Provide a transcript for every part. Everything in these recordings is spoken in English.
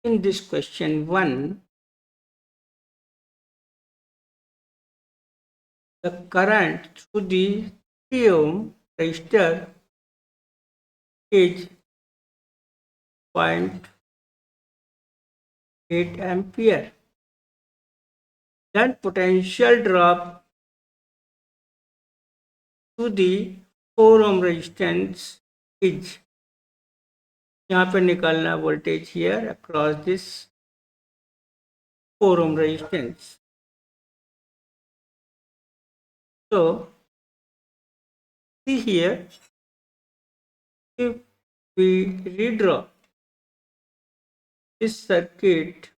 In this question 1, the current through the 3 ohm resistor is 0.8 ampere. Then potential drop to the 4 ohm resistance is, यहाँ पे निकालना voltage here across this 4 ohm resistance. So see here, if we redraw this circuit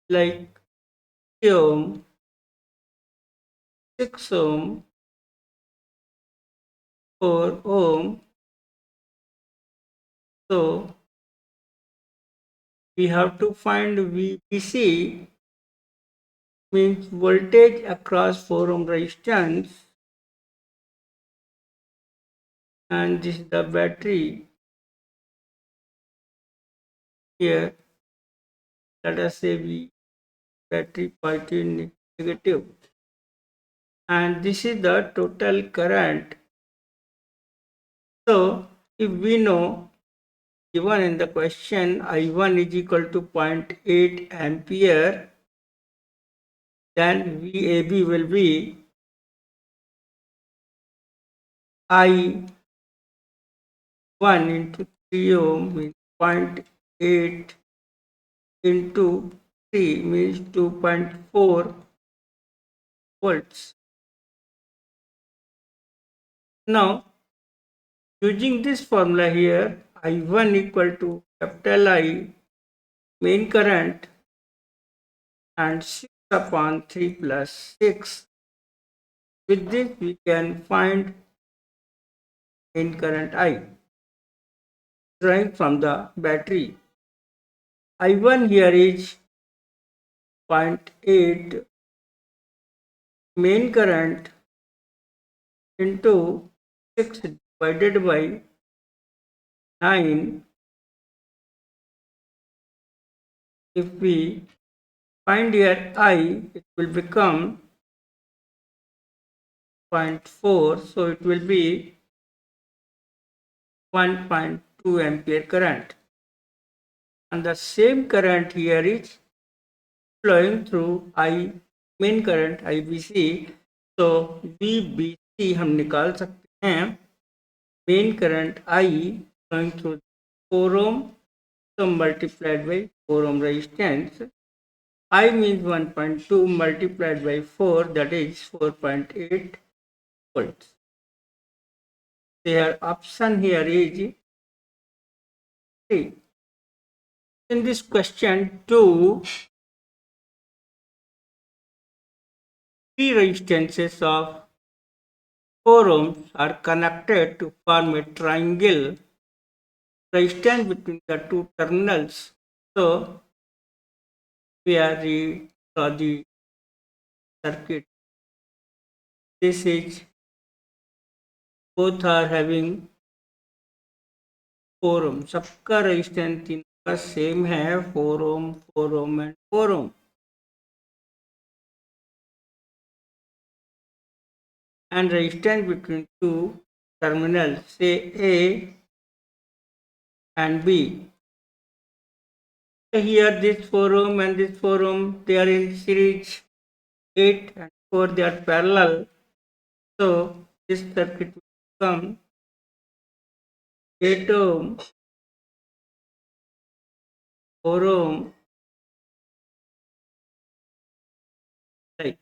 like 3 ohm, 6 ohm, 4 ohm, so we have to find VBC, means voltage across 4 ohm resistance, and this is the battery. Here let us say we battery positive negative, and this is the total current. So if we know, given in the question, I1 is equal to 0.8 ampere, then VAB will be I1 into 3 ohm means 0.8 into 3 means 2.4 volts. Now using this formula here, I1 equal to capital I main current and 6 upon 3 plus 6. With this we can find main current I drawing from the battery. I1 here is 0.8 main current into 6 divided by 9. If we find here I, it will become 0.4, so it will be 1.2 ampere current, and the same current here is flowing through I main current IBC. So VBC हम निकाल सकते हैं, main current I flowing through 4 ohm, so multiplied by 4 ohm resistance. I means 1.2 multiplied by 4, that is 4.8 volts. Their option here is 3. In this question 2, 3 resistances of 4 ohms are connected to form a triangle resistance between the two terminals. So we are draw the circuit. This is, both are having 4 ohm. सबका resistance तीनों का same है, 4 ohm, 4 ohm and 4 ohm. And resistance between two terminals, say A and B. So here this 4 ohm and this 4 ohm, they are in series. 8 and 4, they are parallel. So this circuit will become 8 ohm, 4 ohm, right.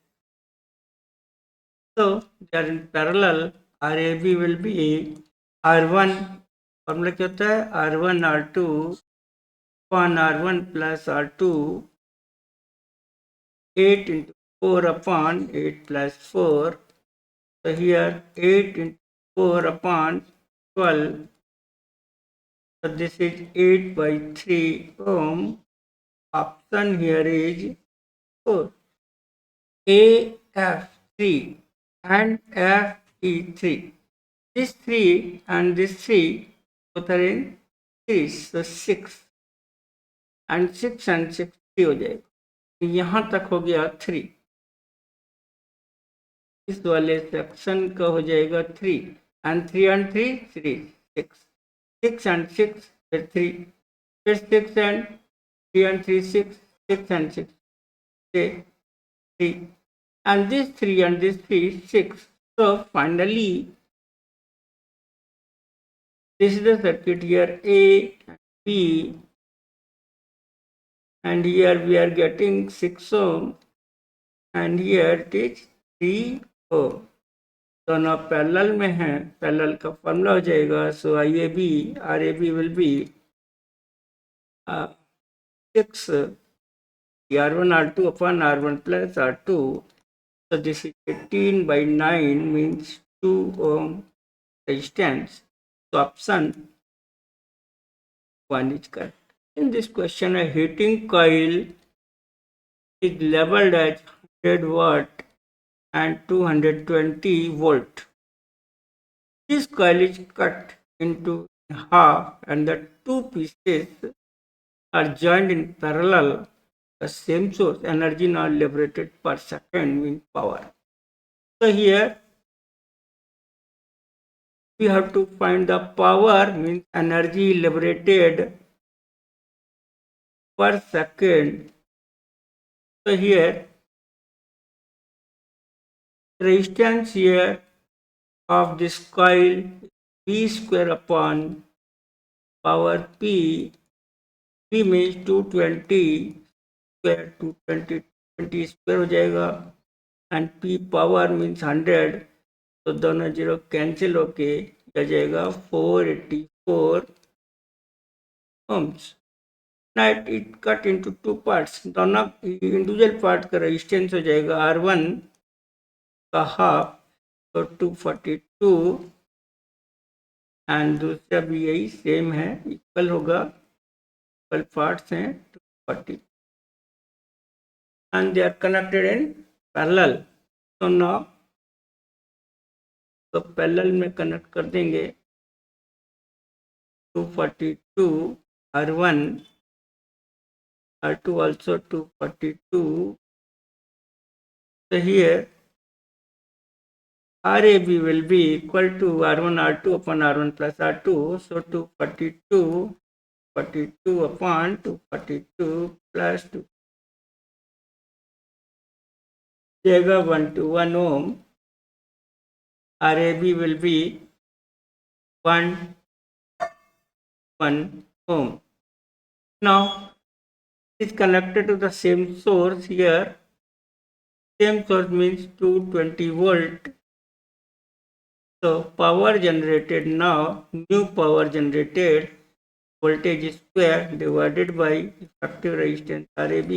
So they are in parallel. RAB will be R1, formula क्या होता है, R1 R2 upon R1 plus R2, 8 into 4 upon 8 plus 4. So here 8 into 4 upon 12. So this is 8 by 3 ohm. Option here is 4. AF3 and FE3. This 3 and this 3 both are in 6, तो 6 and 6 and 6 3 हो जाएगा। यहाँ तक हो गया 3, इस वाले section का हो जाएगा 3 एंड 3 एंड 3 3 6, 6 एंड 6 फिर 3, फिर 6 and 3 and 3 6, 6 and 6 3, and this 3 and this 3 6. So finally this is the circuit here A and B, and here we are getting 6 ohm and here it is 3 ohm. दोनों parallel में हैं, parallel का formula हो जाएगा, so IAB RAB will be 6 R1 R2 upon R1 plus R2. So this is 18 by 9 means 2 ohm resistance. So option 1 is correct. In this question, a heating coil is labeled as 100 watt and 220 volt. This coil is cut into half and the two pieces are joined in parallel. The same source energy now liberated per second in power. So here we have to find the power, means energy liberated per second. So here resistance here of this coil V square upon power P. P means 220 square, 220 20 square हो जाएगा, and P power means 100, तो दोनों zero cancel होके आ जाएगा 484 ohms. Now it cut into two parts. दोनों individual part का resistance हो जाएगा R1 का हाफ, तो 242, एंड दूसरा भी यही सेम है, इक्वल होगा, इक्वल पार्ट्स हैं 240, and they are connected in parallel. तो नाउ तो पैरेलल में कनेक्ट कर देंगे 242 R1, R2 also 242. So here RAB will be equal to R1 R2 upon R1 plus R2. So 242 upon 242 plus 2 जाएगा 121 ohm. RAB will be 1 ohm. Now it is connected to the same source here. Same source means 220 volt. So power generated now, new power generated, voltage square divided by effective resistance RAB,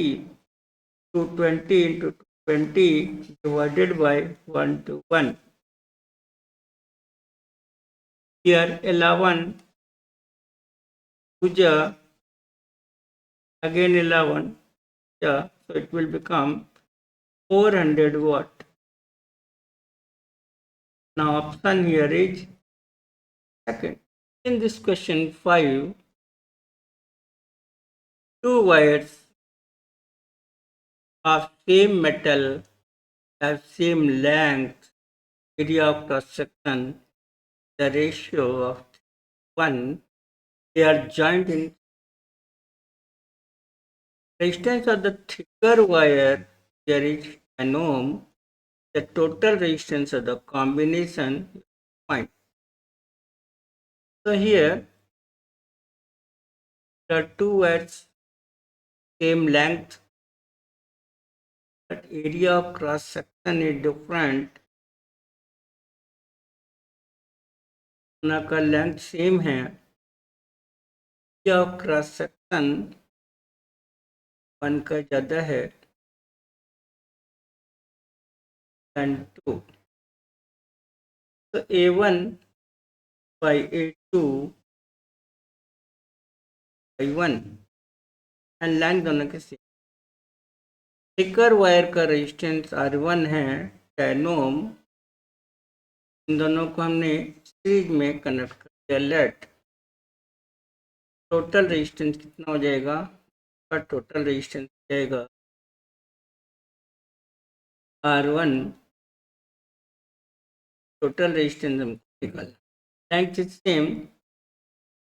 220 into 220 divided by 1 to 1. Here 11 Puja, again 11, yeah, so it will become 400 watt. Now option here is second. In this question 5, two wires of same metal have same length, area of cross section, the ratio of 1. They are joined in. Resistance of the thicker wire here is an ohm. The total resistance of the combination is 0. So here there are two wires same length, but area of cross section is different. दोनों का length same है, area of cross section 1 का ज़्यादा है than 2. So A1 by A2 by 1, and length दोनों के same. Thicker wire का resistance R1 है 10 ओम. इन दोनों को हमने सीरीज में कनेक्ट कर दिया लेट. टोटल रेजिस्टेंस कितना हो जाएगा, और टोटल रेजिस्टेंस हो जाएगा R1, टोटल रेजिस्टेंस हमको निकालना। Like the same,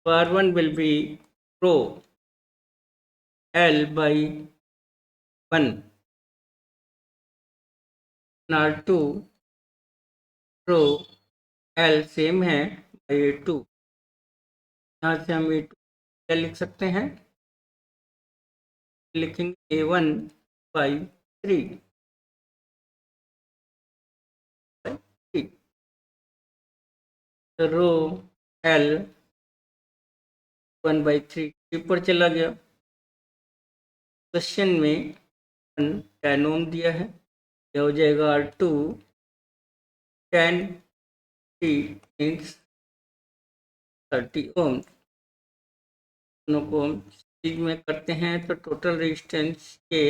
R1 will be rho L by 1, R2 rho L same है by A2। यहाँ से हम A2 क्या लिख सकते हैं, लिखेंगे A1 by 3, रो L 1/3 ऊपर चला गया। क्वेश्चन में 10 ओम दिया है, यह हो जाएगा R2 10 3 मीन्स 30 ओम। दोनों को हम सीरीज में करते हैं तो टोटल रेजिस्टेंस के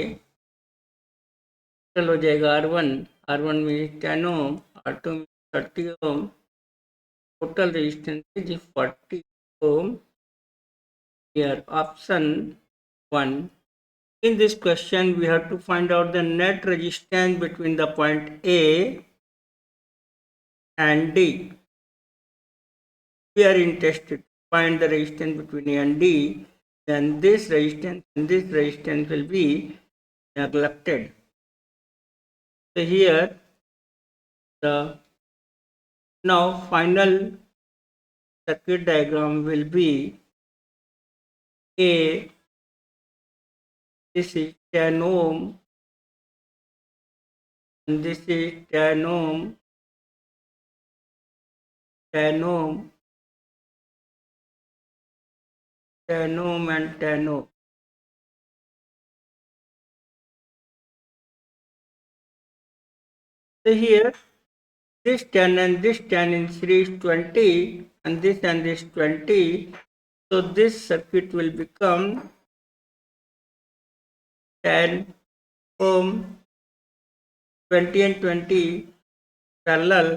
टोटल हो जाएगा R1 में 10 ओम, R2 में 30 ohm, total resistance is 40 ohm. Here option 1. In this question we have to find out the net resistance between the point A and D. We are interested to find the resistance between A and D, then this resistance and this resistance will be neglected. So here the now final circuit diagram will be A, this is 10 ohm and this is 10 ohm, 10 ohm, 10 ohm and 10 ohm. So here this 10 and this 10 in series 20 and this 20. So this circuit will become 10 ohm, 20 and 20 parallel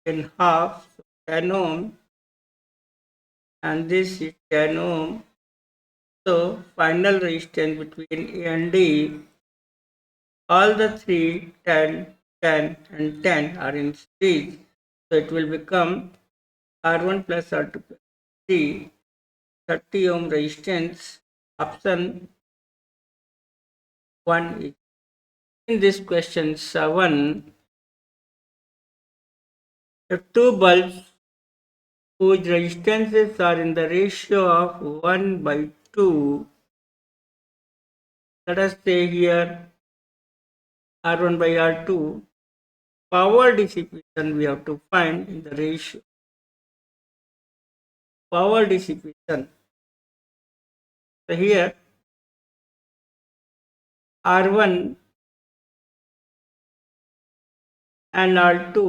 in half, so 10 ohm, and this is 10 ohm. So final resistance between A and D, all the three 10, 10 and 10 are in series. So it will become R1 plus R2 plus 3, 30 ohm resistance. Option 1 is in this question 7. If two bulbs whose resistances are in the ratio of 1/2, let us say here R1 by R2, power dissipation we have to find in the ratio. Power dissipation. So here R1 and R2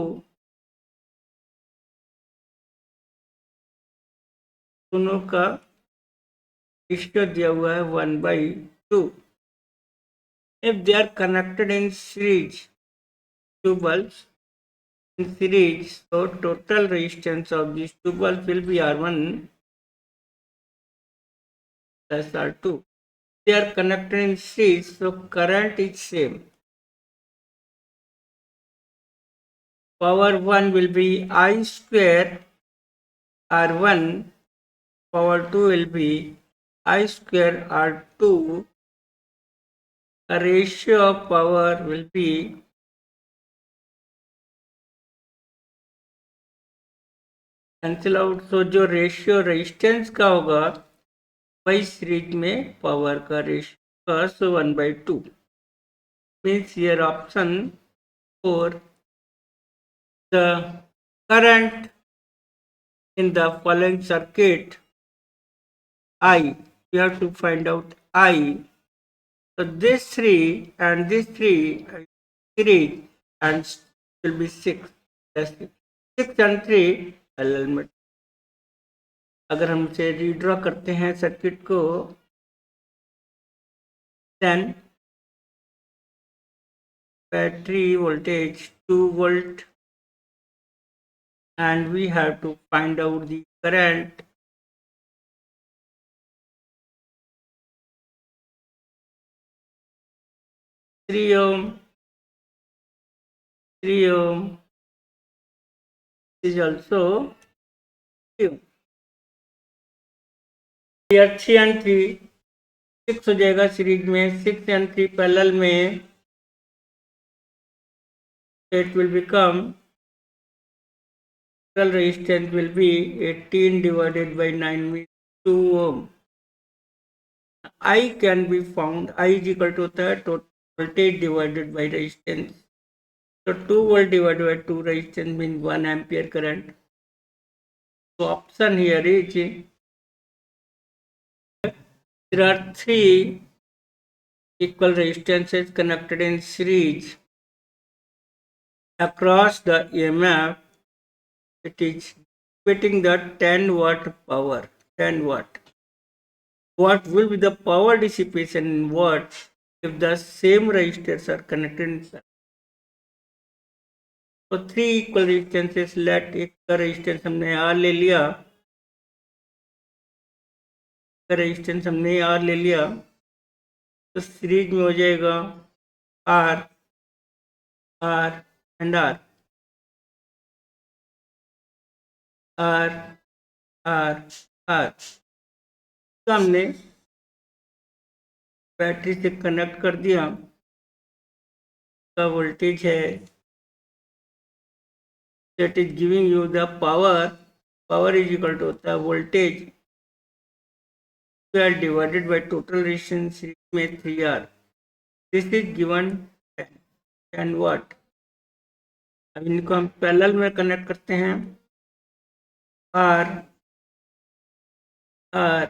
दोनों का ratio दिया हुआ है 1/2. If they are connected in series, two bulbs in series, so total resistance of these two bulbs will be R1 plus R2. They are connected in series, so current is same. Power 1 will be I square R1, power 2 will be I square R2. The ratio of power will be cancel out. तो जो ratio resistance का होगा वही series में power का ratio का, सो 1/2 means here option 4, the current in the following circuit I, we have to find out I. So this 3 and this 3 series and will be 6. That's 6 and 3 element. अगर हम इसे redraw करते हैं circuit को, then battery voltage 2 volt and we have to find out the current 3 ohm, 3 ohm is also 3 ohm. Here 3 and 3 6 हो जाएगा series में, 6 and 3 parallel में, it will become total resistance will be 18 divided by 9 means 2 ohm. I can be found, I is equal to the total voltage divided by resistance. So 2 volt divided by 2 resistance means 1 ampere current. So option here is, there are 3 equal resistances connected in series across the EMF. It is getting the 10 watt power, 10 watt. What will be the power dissipation in watts if the same resistors are connected in parallel? तो 3 equal resistances, late एक का resistance हमने are ले लिया, resistance हमने are ले लिया, तो सीरीज में हो जाएगा R R and R R R R. तो हमने बैटरी से कनेक्ट कर दिया, का वोल्टेज है that is giving you the power is equal to the voltage square divided by total resistance में 3R. This is given 10 watt. अब इनको हम पैरेलल में कनेक्ट करते हैं, R R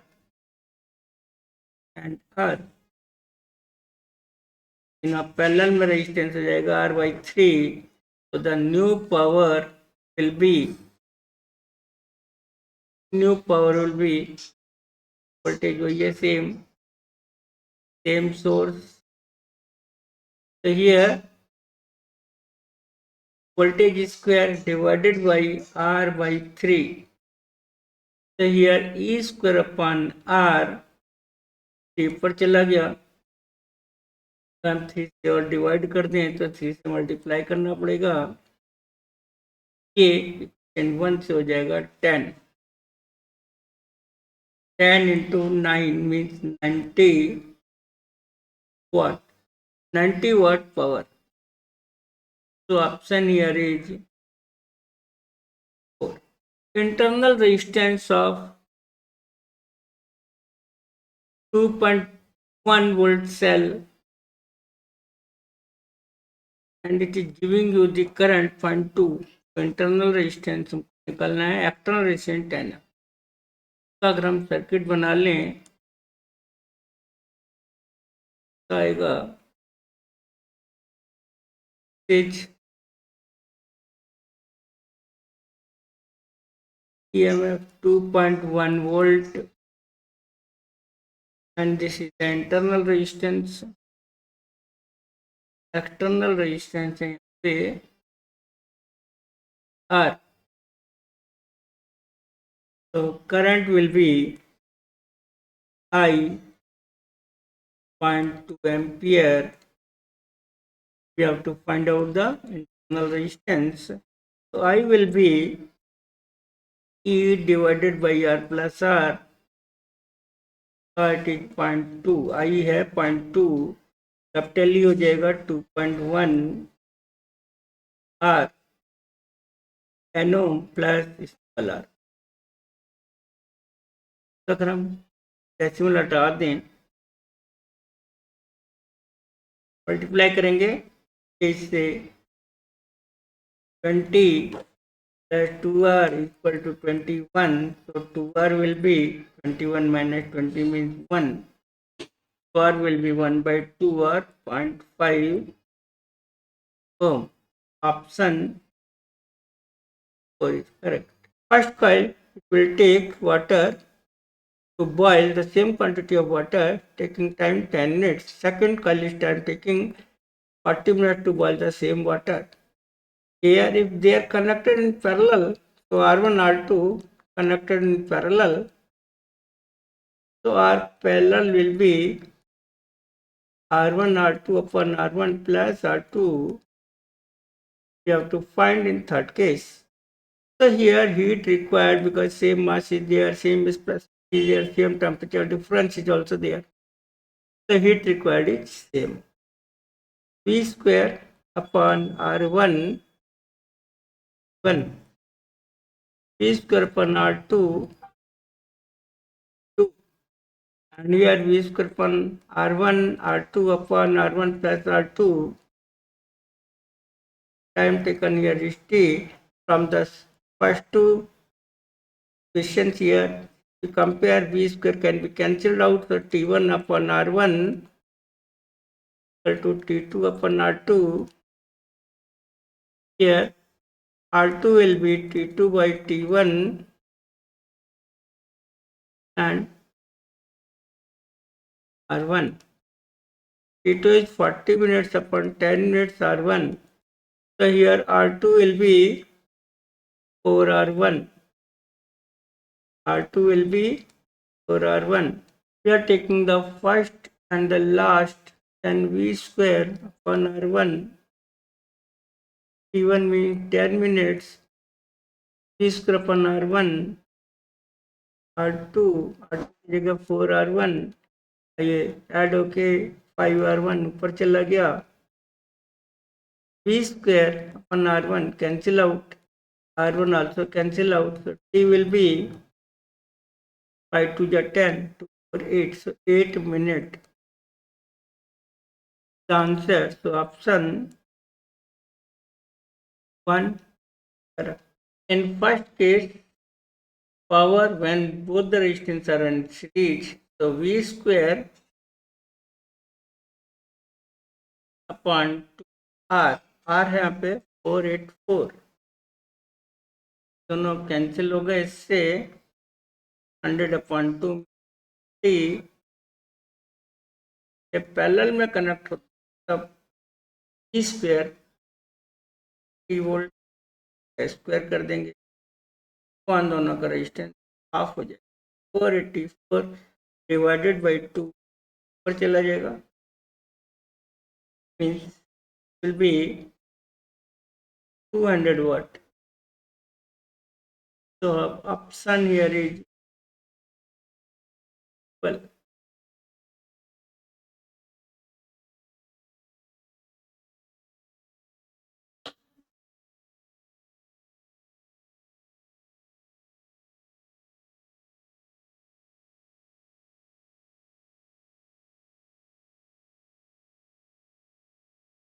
and R। In parallel में रेजिस्टेंस हो जाएगा R/3। तो the new power will be voltage वही है, सेम सोर्स। तो here voltage square divided by R/3. So here E square upon R 3 पर चला गया, हम 3 से और डिवाइड कर दें तो 3 से मल्टीप्लाई करना पड़ेगा, ये 1 से हो जाएगा 10 into 9 means 90 watt, 90 watt power. So option here is 4. Internal resistance of 2.1 volt cell and it is giving you the current 0.2. तो इंटरनल रेजिस्टेंस निकालना है, एक्सटर्नल रेजिस्टेंस 10 है। तो अगर हम सर्किट बना लें तो आएगा EMF 2.1 volt and this is the internal resistance, external resistance है यहाँ पे R. So current will be I 0.2 ampere. We have to find out the internal resistance. So I will be E divided by R plus R. It is 0.2, I है 0.2, capital E हो जाएगा 2.1 R NO plus small r। तो अगर हम decimal हटा दें, multiply करेंगे इससे 20 plus 2R equal to 21. So 2R will be 21 minus 20 means 1. So R will be 1 by 2R 0.5 ohm. Option 4 is correct. First coil, it will take water to boil the same quantity of water, taking time 10 minutes. Second coil is taking 40 minutes to boil the same water. Here if they are connected in parallel, so R1 R2 connected in parallel, so R parallel will be R1 R2 upon R1 plus R2 you have to find in third case. So here heat required because same mass is there, same viscosity is there, same temperature difference is also there. The heat required is same. V square upon R1 1. V square upon R2 2. And here V square upon R1 R2 upon R1 plus R2. Time taken here is T. From the first two questions here, to compare V square can be cancelled out. So T1 upon R1 equal to T2 upon R2. Here R2 will be T2 by T1 and R1. T2 is 40 minutes upon 10 minutes R1. So here R2 will be 4R1. R2 will be 4R1. We are taking the first and the last, then V square upon R1. T1 means 10 minutes. V square upon R1. R2 जगह 4R1. ये add होके 5R1 ऊपर चला गया. V square upon R1 cancel out. R1 also cancel out. So T will be 5 to the 10, 2 for 8. So 8 minutes. The answer. So option 1 correct. In first case, power when both the resistance are in series. So V square upon 2R. R है यहाँ पे 484. दोनों cancel हो गए इससे 100 upon 2 T parallel में connect होता तब E square T volt square कर देंगे तो दोनों का रेजिस्टेंस हाफ हो जाएगा 484 डिवाइडेड बाई 2 पर चला जाएगा means will be 200 watt. So option here is well.